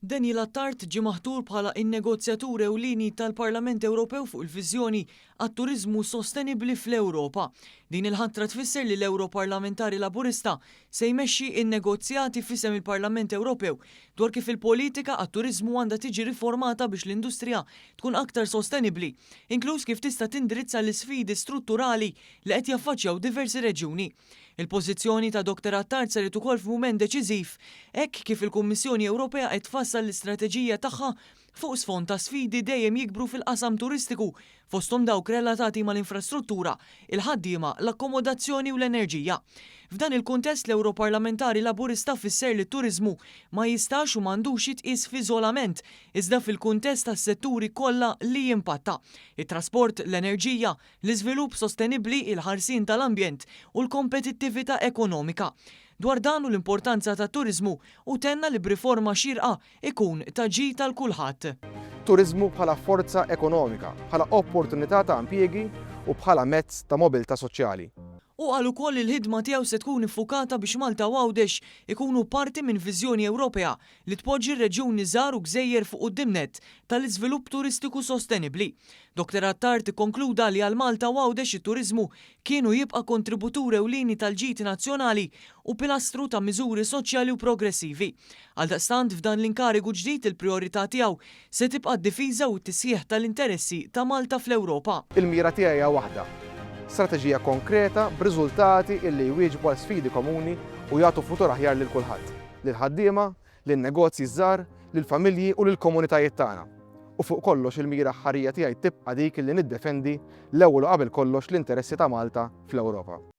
Daniel Attard ġie maħtur bħala in-negozjatur ewlieni tal-Parlament Ewropew fuq il-viżjoni għat-turiżmu sostenibbli fl-Ewropa. Din il-ħatra tfisser li l-Ewroparlamentari Laburista se jmexxi in-negozjati f'isem il-Parlament Ewropew dwar kif il-politika għat-turiżmu għandha tiġi riformata biex l-industrija tkun aktar sostenibbli, inkluż kif tista' tindirizza l-isfidi strutturali li qed jaffaċċjaw diversi reġjuni. Il-pożizzjoni ta' Dr. Attard saret ukoll f'mument deċiżiv, hekk kif il-Kummissjoni Ewropea qed tfassal l-istrateġija tagħha fuq sfond ta' sfidi dejjem jikbru fil-qasam turistiku fosthom dawk relatati mal-infrastruttura, il-ħaddiema, l-akkomodazzjoni u l-enerġija. F'dan il-kuntest l-Ewroparlamentari Laburista fisser li t-turiżmu ma jistax u m'għandux jitqies f'iżolament iżda fil-kuntest tas-setturi kollha li jimpatta: it-trasport, l-enerġija, l-iżvilupp sostenibbli, il-ħarsien tal-ambjent u l-kompetittività ekonomika. Dwar dan u l-importanza tat-turiżmu u tenna li b'riforma xierqa ikun ta' ġid tal-kulħadd. Turiżmu bħala forza ekonomika, bħala opportunità ta' impjiegi u bħala mezz ta' mobilità soċjali. U qal ukoll il-ħidma tiegħu se tkun iffukata biex Malta u Għawdex ikunu parti minn viżjoni Ewropea li tpoġġi reġjuni żgħar u gżejjer fuq qudiemnet tal-iżvilupp turistiku sostenibbli. Dr. Attard ikkonkluda li għal Malta u Għawdex it-turiżmu kienu jibqa' kontributur ewlieni tal-ġid nazzjonali u pilastru ta' miżuri soċjali u progressivi. Għaldaqstant f'dan l-inkarigu ġdid il-prijorità tiegħu se tibqa' d-difiża u t-tisjieħ tal-interessi ta' Malta fl-Ewropa. Il-mira tiegħi hija waħda: strateġija konkreta b'riżultati illi jwieġbu għal sfidi komuni u jagħtu futur aħjar lil kulħadd, lill-ħaddiema, lin-negozji żgħar, lill-familji u lill-komunitajiet tagħna. U fuq kollox il-mira ħarija tiegħi tibqa' dik illi niddefendi l-ewwel u qabel kollox l-interessi ta' Malta fl-Ewropa.